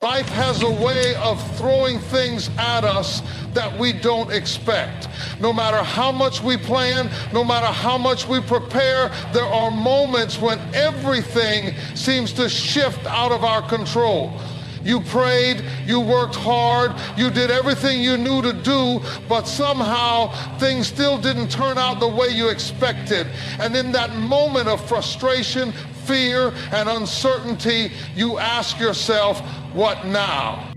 Life has a way of throwing things at us that we don't expect. No matter how much we plan, no matter how much we prepare, there are moments when everything seems to shift out of our control. You prayed, you worked hard, you did everything you knew to do, but somehow things still didn't turn out the way you expected. And in that moment of frustration, fear, and uncertainty, you ask yourself, what now?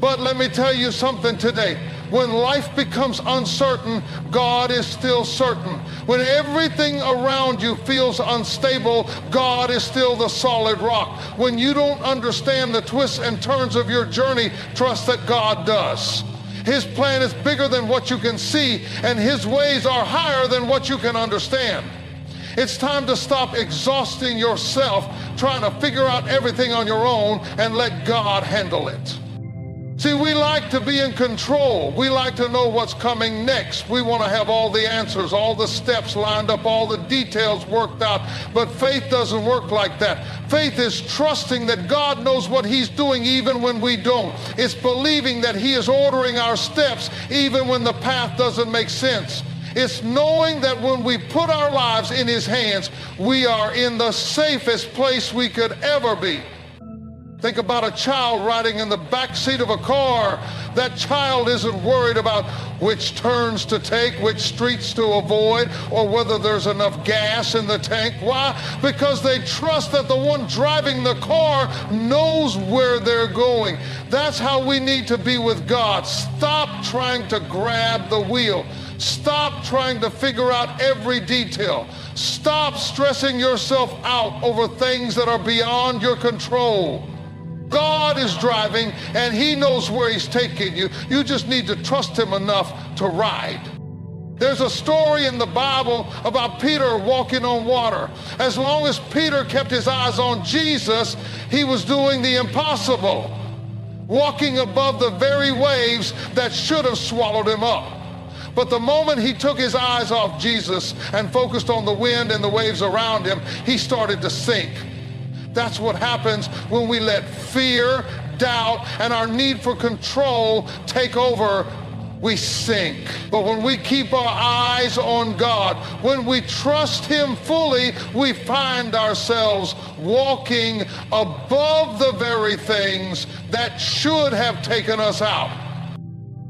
But let me tell you something today. When life becomes uncertain, God is still certain. When everything around you feels unstable, God is still the solid rock. When you don't understand the twists and turns of your journey, trust that God does. His plan is bigger than what you can see, and His ways are higher than what you can understand. It's time to stop exhausting yourself trying to figure out everything on your own and let God handle it. See, we like to be in control. We like to know what's coming next. We want to have all the answers, all the steps lined up, all the details worked out. But faith doesn't work like that. Faith is trusting that God knows what He's doing even when we don't. It's believing that He is ordering our steps even when the path doesn't make sense. It's knowing that when we put our lives in His hands, we are in the safest place we could ever be. Think about a child riding in the back seat of a car. That child isn't worried about which turns to take, which streets to avoid, or whether there's enough gas in the tank. Why? Because they trust that the one driving the car knows where they're going. That's how we need to be with God. Stop trying to grab the wheel. Stop trying to figure out every detail. Stop stressing yourself out over things that are beyond your control. God is driving, and He knows where He's taking you. You just need to trust Him enough to ride. There's a story in the Bible about Peter walking on water. As long as Peter kept his eyes on Jesus, he was doing the impossible, walking above the very waves that should have swallowed him up. But the moment he took his eyes off Jesus and focused on the wind and the waves around him, he started to sink. That's what happens when we let fear, doubt, and our need for control take over. We sink. But when we keep our eyes on God, when we trust Him fully, we find ourselves walking above the very things that should have taken us out.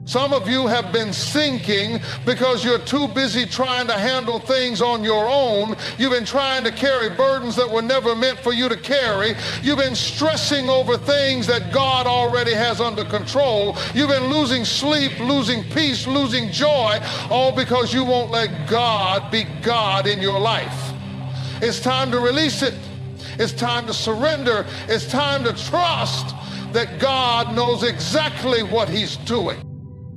Some of you have been sinking because you're too busy trying to handle things on your own. You've been trying to carry burdens that were never meant for you to carry. You've been stressing over things that God already has under control. You've been losing sleep, losing peace, losing joy, all because you won't let God be God in your life. It's time to release it. It's time to surrender. It's time to trust that God knows exactly what He's doing.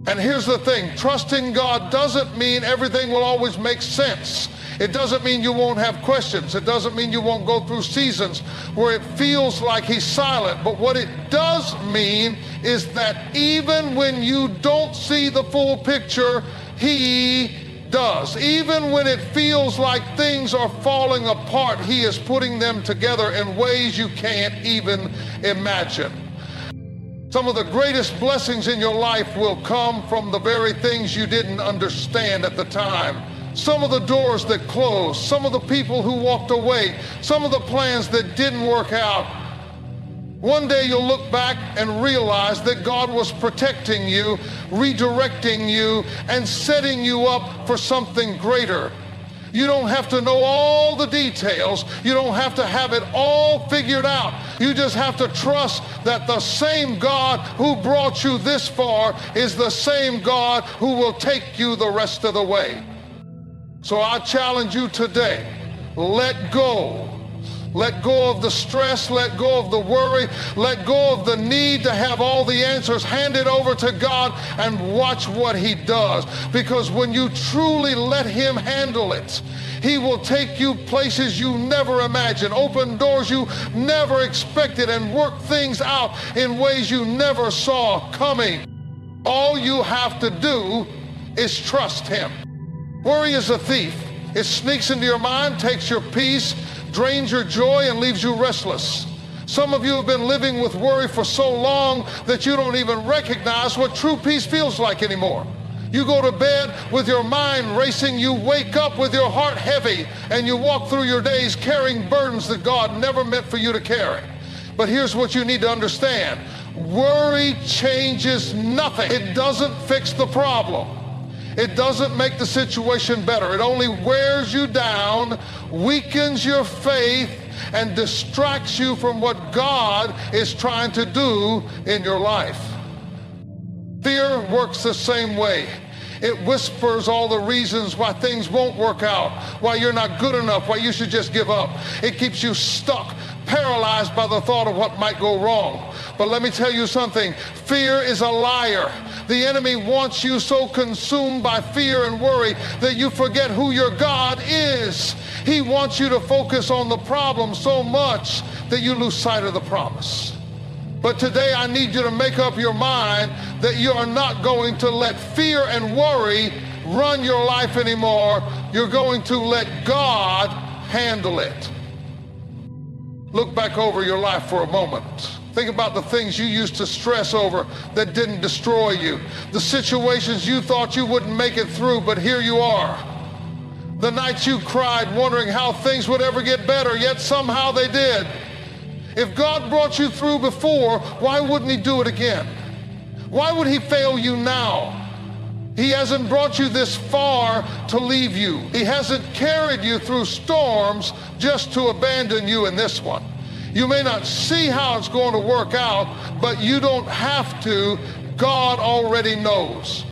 And here's the thing, trusting God doesn't mean everything will always make sense. It doesn't mean you won't have questions. It doesn't mean you won't go through seasons where it feels like He's silent. But what it does mean is that even when you don't see the full picture, He does. Even when it feels like things are falling apart, He is putting them together in ways you can't even imagine. Some of the greatest blessings in your life will come from the very things you didn't understand at the time. Some of the doors that closed, some of the people who walked away, some of the plans that didn't work out. One day you'll look back and realize that God was protecting you, redirecting you, and setting you up for something greater. You don't have to know all the details. You don't have to have it all figured out. You just have to trust that the same God who brought you this far is the same God who will take you the rest of the way. So I challenge you today, let go. Let go of the stress, let go of the worry, let go of the need to have all the answers. Hand it over to God and watch what He does. Because when you truly let Him handle it, He will take you places you never imagined, open doors you never expected, and work things out in ways you never saw coming. All you have to do is trust Him. Worry is a thief. It sneaks into your mind, takes your peace, drains your joy, and leaves you restless. Some of you have been living with worry for so long that you don't even recognize what true peace feels like anymore. You go to bed with your mind racing, you wake up with your heart heavy, and you walk through your days carrying burdens that God never meant for you to carry. But here's what you need to understand. Worry changes nothing. It doesn't fix the problem. It doesn't make the situation better. It only wears you down, weakens your faith, and distracts you from what God is trying to do in your life. Fear works the same way. It whispers all the reasons why things won't work out, why you're not good enough, why you should just give up. It keeps you stuck, paralyzed by the thought of what might go wrong. But let me tell you something, fear is a liar. The enemy wants you so consumed by fear and worry that you forget who your God is. He wants you to focus on the problem so much that you lose sight of the promise. But today I need you to make up your mind that you are not going to let fear and worry run your life anymore. You're going to let God handle it. Look back over your life for a moment. Think about the things you used to stress over that didn't destroy you. The situations you thought you wouldn't make it through, but here you are. The nights you cried wondering how things would ever get better, yet somehow they did. If God brought you through before, why wouldn't he do it again? Why would he fail you now? He hasn't brought you this far to leave you. He hasn't carried you through storms just to abandon you in this one. You may not see how it's going to work out, but you don't have to. God already knows.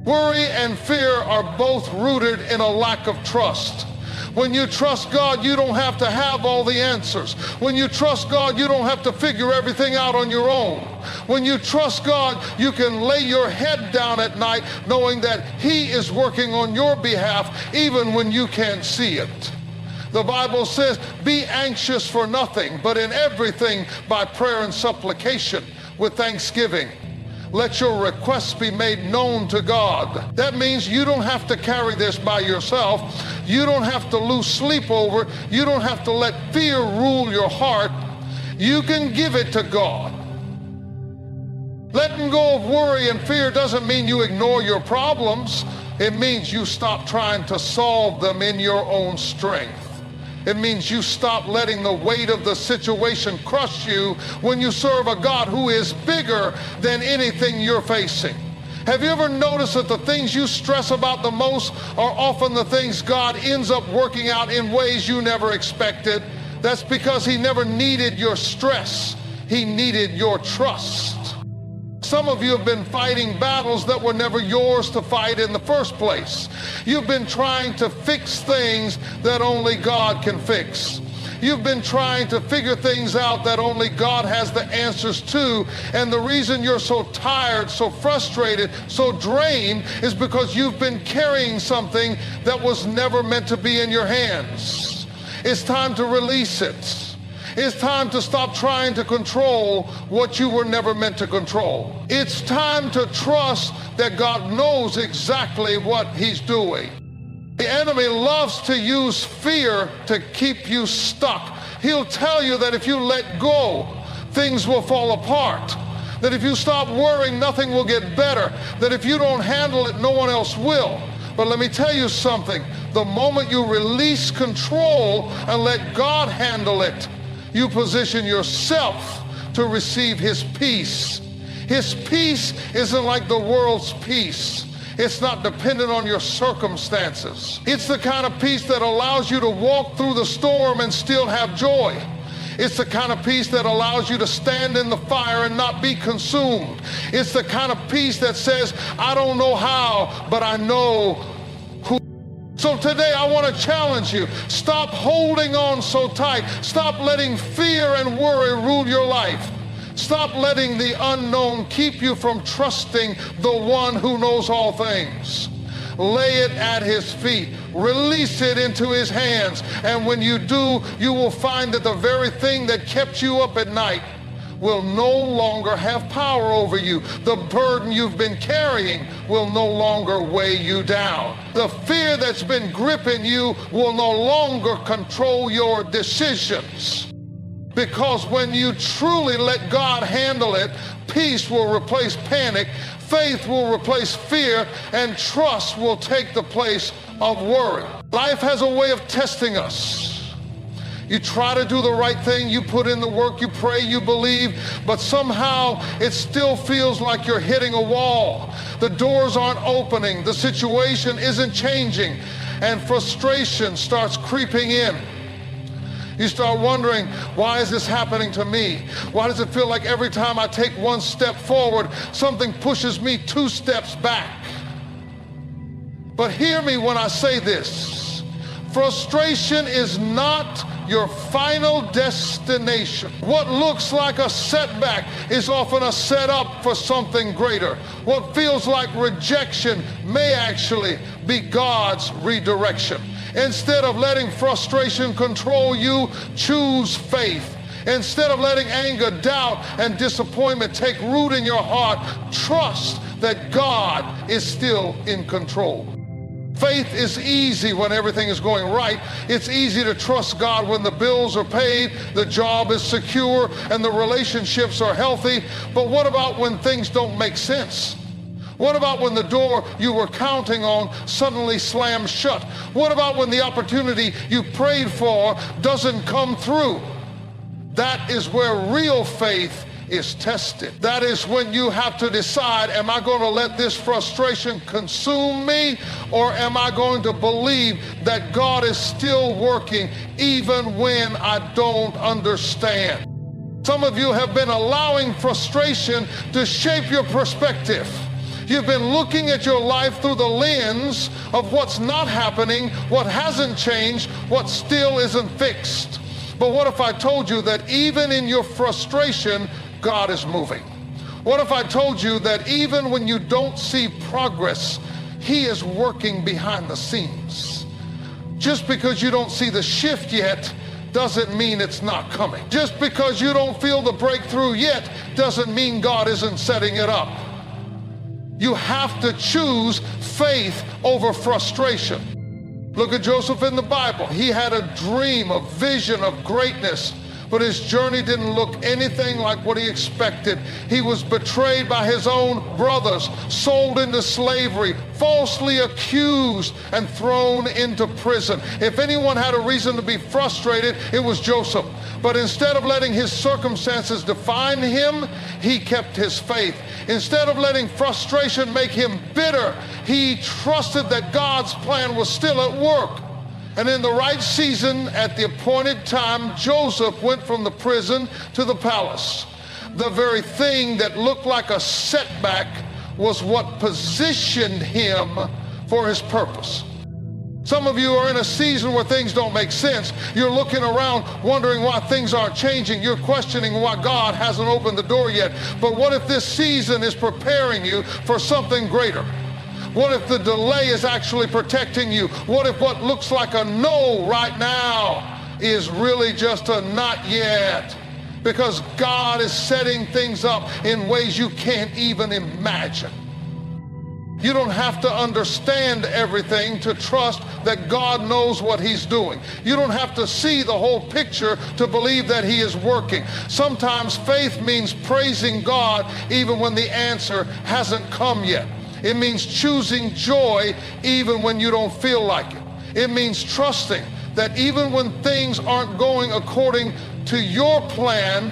Worry and fear are both rooted in a lack of trust. When you trust God, you don't have to have all the answers. When you trust God, you don't have to figure everything out on your own. When you trust God, you can lay your head down at night knowing that he is working on your behalf even when you can't see it. The Bible says, be anxious for nothing, but in everything by prayer and supplication with thanksgiving. Let your requests be made known to God. That means you don't have to carry this by yourself. You don't have to lose sleep over it. You don't have to let fear rule your heart. You can give it to God. Letting go of worry and fear doesn't mean you ignore your problems. It means you stop trying to solve them in your own strength. It means you stop letting the weight of the situation crush you when you serve a God who is bigger than anything you're facing. Have you ever noticed that the things you stress about the most are often the things God ends up working out in ways you never expected? That's because he never needed your stress. He needed your trust. Some of you have been fighting battles that were never yours to fight in the first place. You've been trying to fix things that only God can fix. You've been trying to figure things out that only God has the answers to. And the reason you're so tired, so frustrated, so drained is because you've been carrying something that was never meant to be in your hands. It's time to release it. It's time to stop trying to control what you were never meant to control. It's time to trust that God knows exactly what he's doing. The enemy loves to use fear to keep you stuck. He'll tell you that if you let go, things will fall apart. That if you stop worrying, nothing will get better. That if you don't handle it, no one else will. But let me tell you something. The moment you release control and let God handle it, you position yourself to receive his peace. His peace isn't like the world's peace. It's not dependent on your circumstances. It's the kind of peace that allows you to walk through the storm and still have joy. It's the kind of peace that allows you to stand in the fire and not be consumed. It's the kind of peace that says, I don't know how, but I know who. So today I want to challenge you. Stop holding on so tight. Stop letting fear and worry rule your life. Stop letting the unknown keep you from trusting the one who knows all things. Lay it at his feet. Release it into his hands. And when you do, you will find that the very thing that kept you up at night will no longer have power over you. The burden you've been carrying will no longer weigh you down. The fear that's been gripping you will no longer control your decisions. Because when you truly let God handle it, peace will replace panic, faith will replace fear, and trust will take the place of worry. Life has a way of testing us. You try to do the right thing, you put in the work, you pray, you believe, but somehow it still feels like you're hitting a wall. The doors aren't opening, the situation isn't changing, and frustration starts creeping in. You start wondering, why is this happening to me? Why does it feel like every time I take one step forward, something pushes me 2 steps back? But hear me when I say this. Frustration is not your final destination. What looks like a setback is often a setup for something greater. What feels like rejection may actually be God's redirection. Instead of letting frustration control you, choose faith. Instead of letting anger, doubt, and disappointment take root in your heart, trust that God is still in control. Faith is easy when everything is going right. It's easy to trust God when the bills are paid, the job is secure, and the relationships are healthy. But what about when things don't make sense? What about when the door you were counting on suddenly slams shut? What about when the opportunity you prayed for doesn't come through? That is where real faith is tested. That is when you have to decide, am I going to let this frustration consume me, or am I going to believe that God is still working even when I don't understand? Some of you have been allowing frustration to shape your perspective. You've been looking at your life through the lens of what's not happening, what hasn't changed, what still isn't fixed. But what if I told you that even in your frustration, God is moving? What if I told you that even when you don't see progress, He is working behind the scenes? Just because you don't see the shift yet doesn't mean it's not coming. Just because you don't feel the breakthrough yet doesn't mean God isn't setting it up. You have to choose faith over frustration. Look at Joseph in the Bible. He had a dream, a vision of greatness, but his journey didn't look anything like what he expected. He was betrayed by his own brothers, sold into slavery, falsely accused, and thrown into prison. If anyone had a reason to be frustrated, it was Joseph. But instead of letting his circumstances define him, he kept his faith. Instead of letting frustration make him bitter, he trusted that God's plan was still at work. And in the right season, at the appointed time, Joseph went from the prison to the palace. The very thing that looked like a setback was what positioned him for his purpose. Some of you are in a season where things don't make sense. You're looking around wondering why things aren't changing. You're questioning why God hasn't opened the door yet. But what if this season is preparing you for something greater? What if the delay is actually protecting you? What if what looks like a no right now is really just a not yet? Because God is setting things up in ways you can't even imagine. You don't have to understand everything to trust that God knows what He's doing. You don't have to see the whole picture to believe that He is working. Sometimes faith means praising God even when the answer hasn't come yet. It means choosing joy even when you don't feel like it. It means trusting that even when things aren't going according to your plan,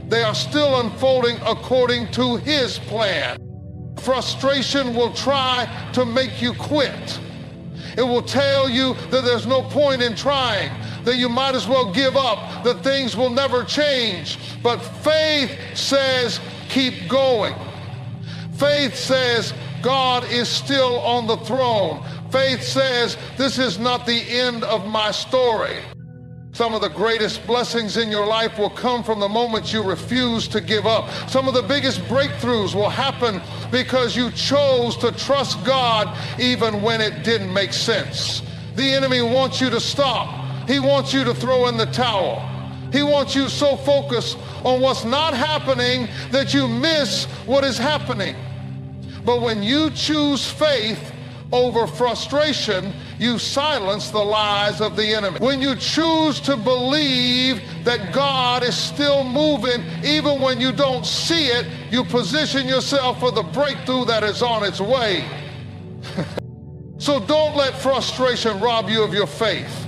they are still unfolding according to His plan. Frustration will try to make you quit. It will tell you that there's no point in trying, that you might as well give up, that things will never change. But faith says, keep going. Faith says, God is still on the throne. Faith says, this is not the end of my story. Some of the greatest blessings in your life will come from the moment you refuse to give up. Some of the biggest breakthroughs will happen because you chose to trust God even when it didn't make sense. The enemy wants you to stop. He wants you to throw in the towel. He wants you so focused on what's not happening that you miss what is happening. But when you choose faith, over frustration, you silence the lies of the enemy. When you choose to believe that God is still moving, even when you don't see it, you position yourself for the breakthrough that is on its way. So don't let frustration rob you of your faith.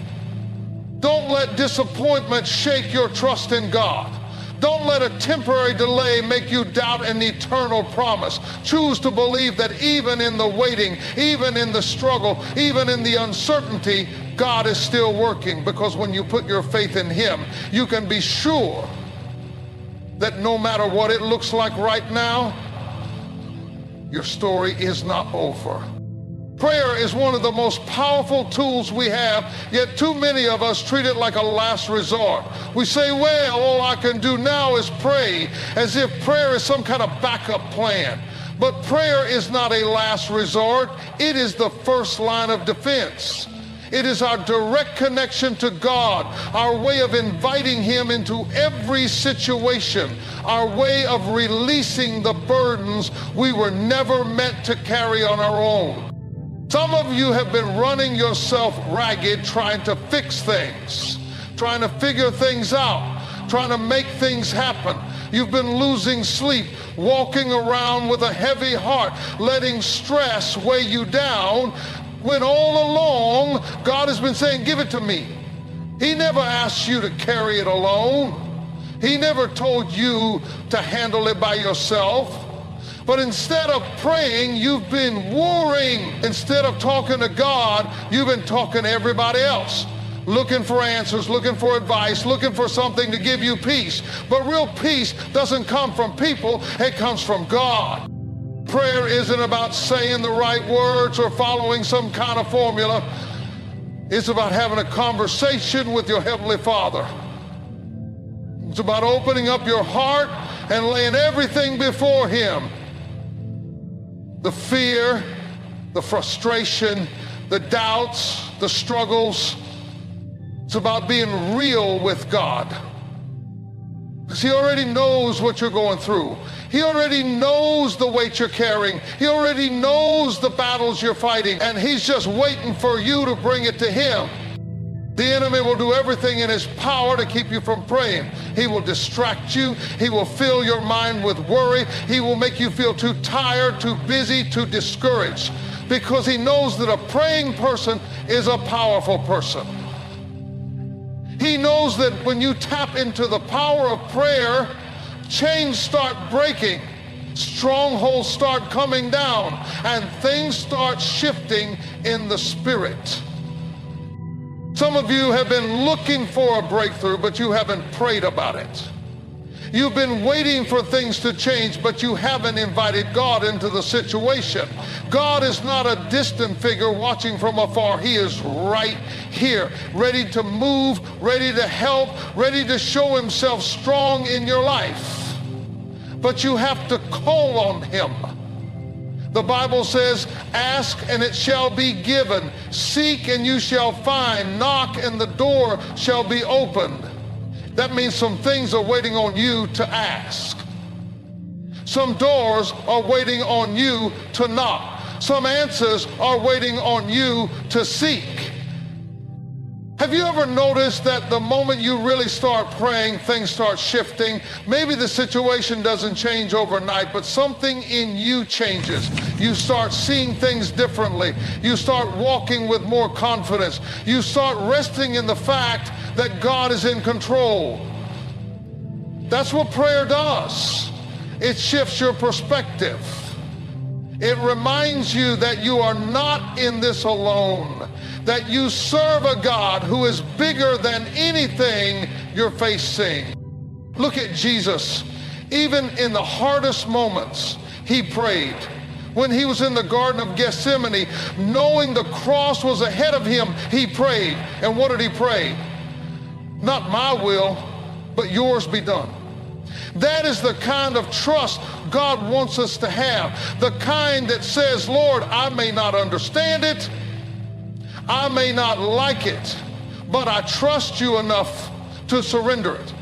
Don't let disappointment shake your trust in God. Don't let a temporary delay make you doubt an eternal promise. Choose to believe that even in the waiting, even in the struggle, even in the uncertainty, God is still working, because when you put your faith in Him, you can be sure that no matter what it looks like right now, your story is not over. Prayer is one of the most powerful tools we have, yet too many of us treat it like a last resort. We say, well, all I can do now is pray, as if prayer is some kind of backup plan. But prayer is not a last resort. It is the first line of defense. It is our direct connection to God, our way of inviting Him into every situation, our way of releasing the burdens we were never meant to carry on our own. Some of you have been running yourself ragged trying to fix things, trying to figure things out, trying to make things happen. You've been losing sleep, walking around with a heavy heart, letting stress weigh you down, when all along God has been saying, give it to me. He never asked you to carry it alone. He never told you to handle it by yourself. But instead of praying, you've been worrying. Instead of talking to God, you've been talking to everybody else, looking for answers, looking for advice, looking for something to give you peace. But real peace doesn't come from people, it comes from God. Prayer isn't about saying the right words or following some kind of formula. It's about having a conversation with your Heavenly Father. It's about opening up your heart and laying everything before Him. The fear, the frustration, the doubts, the struggles. It's about being real with God. Because He already knows what you're going through. He already knows the weight you're carrying. He already knows the battles you're fighting. And He's just waiting for you to bring it to Him. The enemy will do everything in his power to keep you from praying. He will distract you. He will fill your mind with worry. He will make you feel too tired, too busy, too discouraged, because he knows that a praying person is a powerful person. He knows that when you tap into the power of prayer, chains start breaking, strongholds start coming down, and things start shifting in the spirit. Some of you have been looking for a breakthrough, but you haven't prayed about it. You've been waiting for things to change, but you haven't invited God into the situation. God is not a distant figure watching from afar. He is right here, ready to move, ready to help, ready to show Himself strong in your life. But you have to call on Him. The Bible says, ask and it shall be given. Seek and you shall find. Knock and the door shall be opened. That means some things are waiting on you to ask. Some doors are waiting on you to knock. Some answers are waiting on you to seek. Have you ever noticed that the moment you really start praying, things start shifting? Maybe the situation doesn't change overnight, but something in you changes. You start seeing things differently. You start walking with more confidence. You start resting in the fact that God is in control. That's what prayer does. It shifts your perspective. It reminds you that you are not in this alone, that you serve a God who is bigger than anything you're facing. Look at Jesus. Even in the hardest moments, He prayed. When He was in the Garden of Gethsemane, knowing the cross was ahead of Him, He prayed. And what did He pray? Not my will, but yours be done. That is the kind of trust God wants us to have. The kind that says, Lord, I may not understand it, I may not like it, but I trust you enough to surrender it.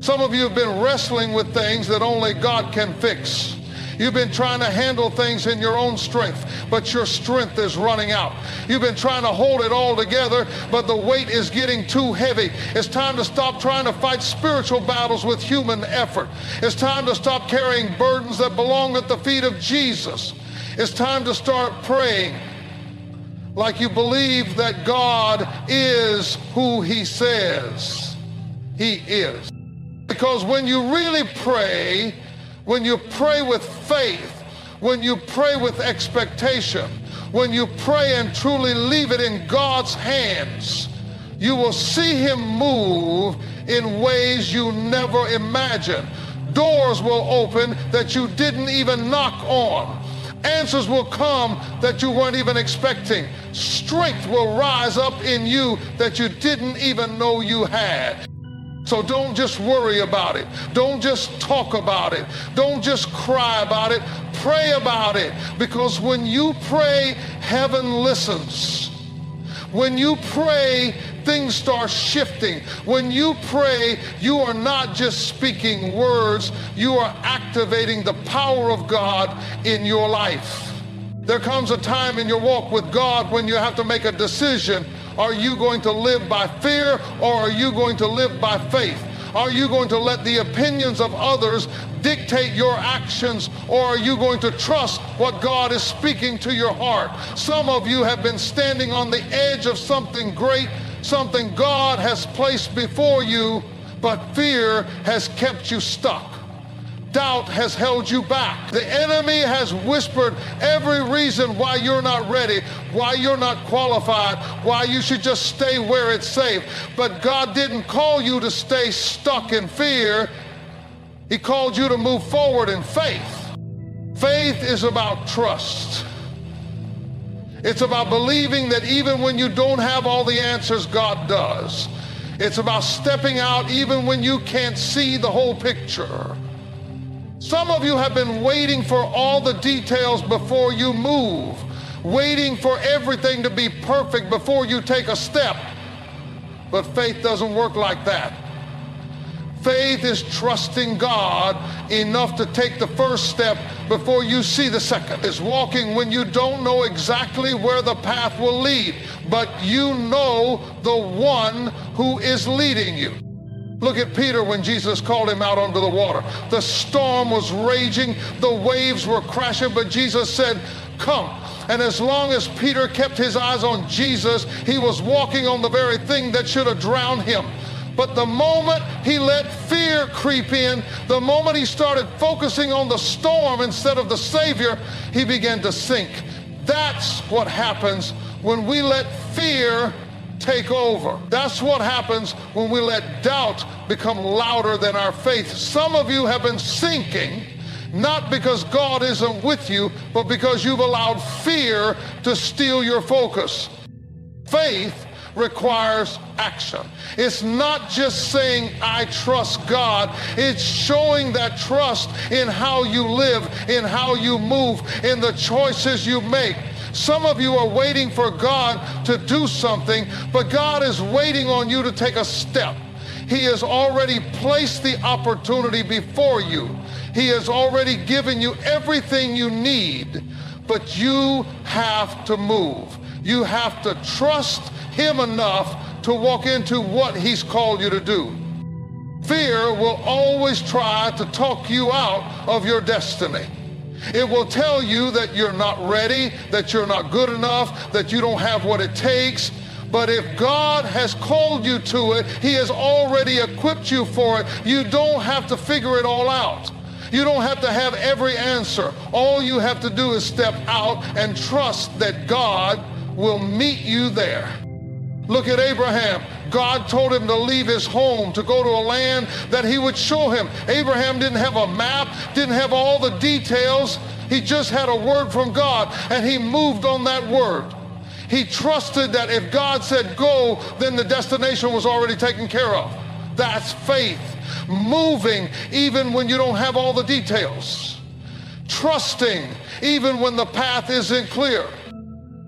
Some of you have been wrestling with things that only God can fix. You've been trying to handle things in your own strength, but your strength is running out. You've been trying to hold it all together, but the weight is getting too heavy. It's time to stop trying to fight spiritual battles with human effort. It's time to stop carrying burdens that belong at the feet of Jesus. It's time to start praying like you believe that God is who He says He is. Because when you really pray, when you pray with faith, when you pray with expectation, when you pray and truly leave it in God's hands, you will see Him move in ways you never imagined. Doors will open that you didn't even knock on. Answers will come that you weren't even expecting. Strength will rise up in you that you didn't even know you had. So don't just worry about it. Don't just talk about it. Don't just cry about it. Pray about it. Because when you pray, heaven listens. When you pray, things start shifting. When you pray, you are not just speaking words, you are activating the power of God in your life. There comes a time in your walk with God when you have to make a decision. Are you going to live by fear, or are you going to live by faith? Are you going to let the opinions of others dictate your actions, or are you going to trust what God is speaking to your heart? Some of you have been standing on the edge of something great, something God has placed before you, but fear has kept you stuck. Doubt has held you back. The enemy has whispered every reason why you're not ready, why you're not qualified, why you should just stay where it's safe. But God didn't call you to stay stuck in fear. He called you to move forward in faith. Faith is about trust. It's about believing that even when you don't have all the answers, God does. It's about stepping out even when you can't see the whole picture. Some of you have been waiting for all the details before you move, waiting for everything to be perfect before you take a step. But faith doesn't work like that. Faith is trusting God enough to take the first step before you see the second. It's walking when you don't know exactly where the path will lead, but you know the one who is leading you. Look at Peter when Jesus called him out onto the water. The storm was raging, the waves were crashing, but Jesus said, "Come." And as long as Peter kept his eyes on Jesus, he was walking on the very thing that should have drowned him. But the moment he let fear creep in, the moment he started focusing on the storm instead of the Savior, he began to sink. That's what happens when we let fear take over. That's what happens when we let doubt become louder than our faith. Some of you have been sinking, not because God isn't with you, but because you've allowed fear to steal your focus. Faith requires action. It's not just saying, "I trust God." It's showing that trust in how you live, in how you move, in the choices you make. Some of you are waiting for God to do something, but God is waiting on you to take a step. He has already placed the opportunity before you. He has already given you everything you need, but you have to move. You have to trust Him enough to walk into what He's called you to do. Fear will always try to talk you out of your destiny. It will tell you that you're not ready, that you're not good enough, that you don't have what it takes. But if God has called you to it, He has already equipped you for it. You don't have to figure it all out. You don't have to have every answer. All you have to do is step out and trust that God will meet you there. Look at Abraham. God told him to leave his home, to go to a land that He would show him. Abraham didn't have a map, didn't have all the details. He just had a word from God, and he moved on that word. He trusted that if God said go, then the destination was already taken care of. That's faith. Moving even when you don't have all the details. Trusting even when the path isn't clear.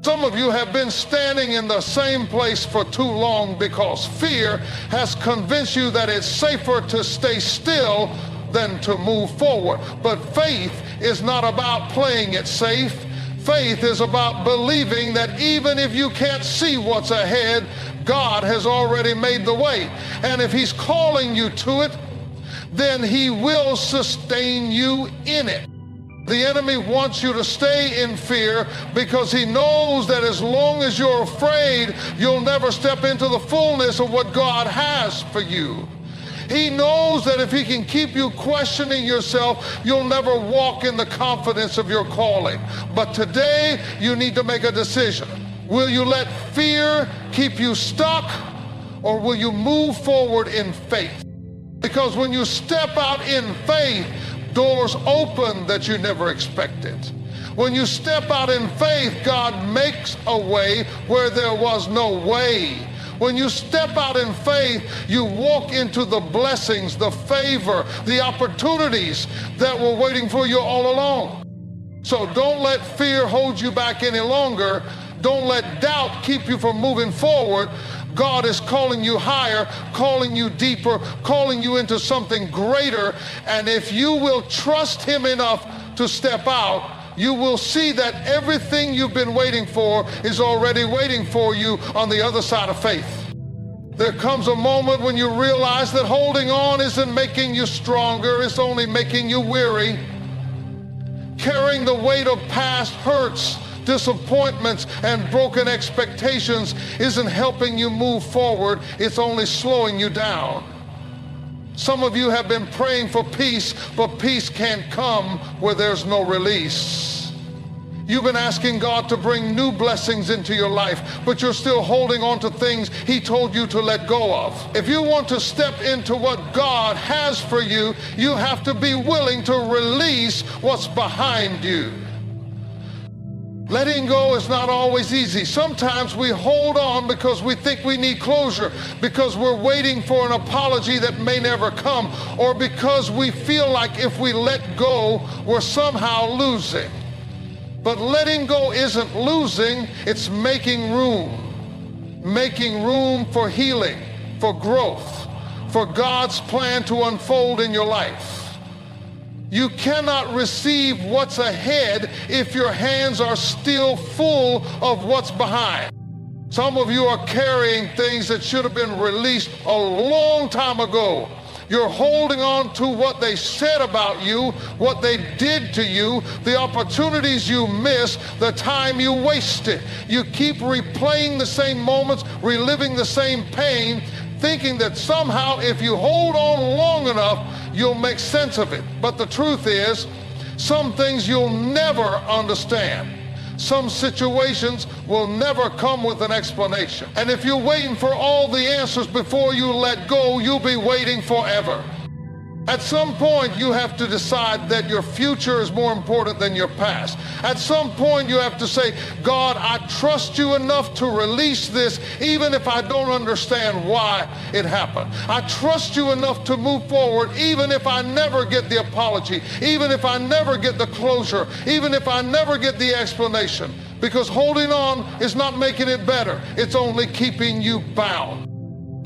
Some of you have been standing in the same place for too long because fear has convinced you that it's safer to stay still than to move forward. But faith is not about playing it safe. Faith is about believing that even if you can't see what's ahead, God has already made the way. And if he's calling you to it, then he will sustain you in it. The enemy wants you to stay in fear because he knows that as long as you're afraid, you'll never step into the fullness of what God has for you. He knows that if he can keep you questioning yourself, you'll never walk in the confidence of your calling. But today, you need to make a decision. Will you let fear keep you stuck, or will you move forward in faith? Because when you step out in faith, doors open that you never expected. When you step out in faith, God makes a way where there was no way. When you step out in faith, you walk into the blessings, the favor, the opportunities that were waiting for you all along. So don't let fear hold you back any longer. Don't let doubt keep you from moving forward. God is calling you higher, calling you deeper, calling you into something greater. And if you will trust him enough to step out, you will see that everything you've been waiting for is already waiting for you on the other side of faith. There comes a moment when you realize that holding on isn't making you stronger, it's only making you weary. Carrying the weight of past hurts, disappointments, and broken expectations isn't helping you move forward, it's only slowing you down. Some of you have been praying for peace, but peace can't come where there's no release. You've been asking God to bring new blessings into your life, but you're still holding on to things he told you to let go of. If you want to step into what God has for you, you have to be willing to release what's behind you. Letting go is not always easy. Sometimes we hold on because we think we need closure, because we're waiting for an apology that may never come, or because we feel like if we let go, we're somehow losing. But letting go isn't losing, it's making room for healing, for growth, for God's plan to unfold in your life. You cannot receive what's ahead if your hands are still full of what's behind. Some of you are carrying things that should have been released a long time ago. You're holding on to what they said about you, what they did to you, the opportunities you missed, the time you wasted. You keep replaying the same moments, reliving the same pain, thinking that somehow if you hold on long enough, you'll make sense of it. But the truth is, some things you'll never understand. Some situations will never come with an explanation. And if you're waiting for all the answers before you let go, you'll be waiting forever. At some point, you have to decide that your future is more important than your past. At some point, you have to say, God, I trust you enough to release this, even if I don't understand why it happened. I trust you enough to move forward, even if I never get the apology, even if I never get the closure, even if I never get the explanation. Because holding on is not making it better. It's only keeping you bound.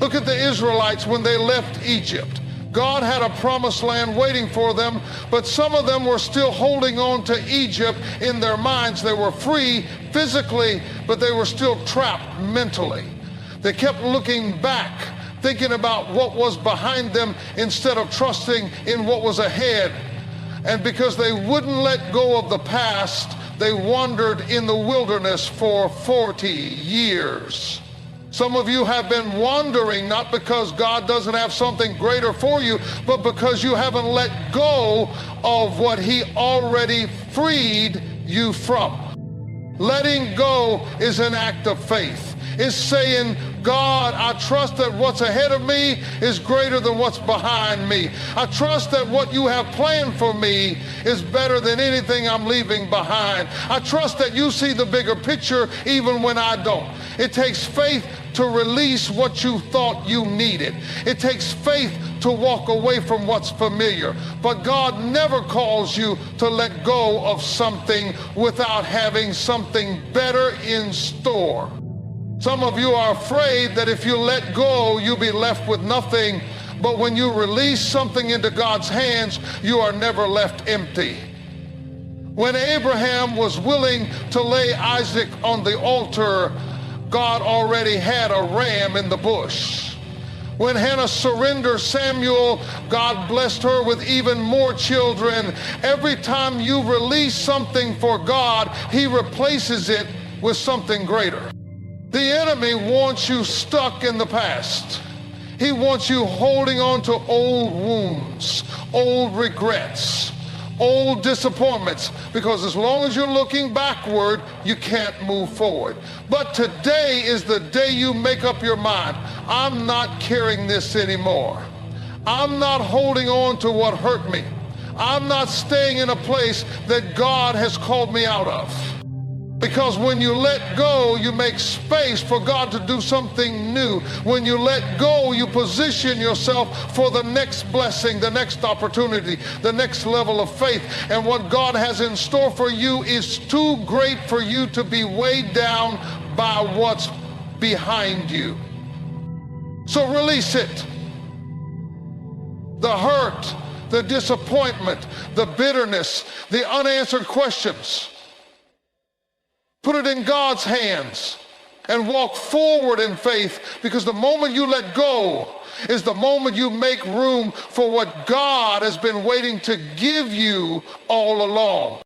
Look at the Israelites when they left Egypt. God had a promised land waiting for them, but some of them were still holding on to Egypt in their minds. They were free physically, but they were still trapped mentally. They kept looking back, thinking about what was behind them instead of trusting in what was ahead. And because they wouldn't let go of the past, they wandered in the wilderness for 40 years. Some of you have been wandering not because God doesn't have something greater for you, but because you haven't let go of what he already freed you from. Letting go is an act of faith. It's saying, God, I trust that what's ahead of me is greater than what's behind me. I trust that what you have planned for me is better than anything I'm leaving behind. I trust that you see the bigger picture even when I don't. It takes faith to release what you thought you needed. It takes faith to walk away from what's familiar. But God never calls you to let go of something without having something better in store. Some of you are afraid that if you let go, you'll be left with nothing. But when you release something into God's hands, you are never left empty. When Abraham was willing to lay Isaac on the altar, God already had a ram in the bush. When Hannah surrendered Samuel, God blessed her with even more children. Every time you release something for God, He replaces it with something greater. The enemy wants you stuck in the past. He wants you holding on to old wounds, old regrets, old disappointments, because as long as you're looking backward, you can't move forward. But today is the day you make up your mind. I'm not carrying this anymore. I'm not holding on to what hurt me. I'm not staying in a place that God has called me out of. Because when you let go, you make space for God to do something new. When you let go, you position yourself for the next blessing, the next opportunity, the next level of faith. And what God has in store for you is too great for you to be weighed down by what's behind you. So release it. The hurt, the disappointment, the bitterness, the unanswered questions. Put it in God's hands and walk forward in faith, because the moment you let go is the moment you make room for what God has been waiting to give you all along.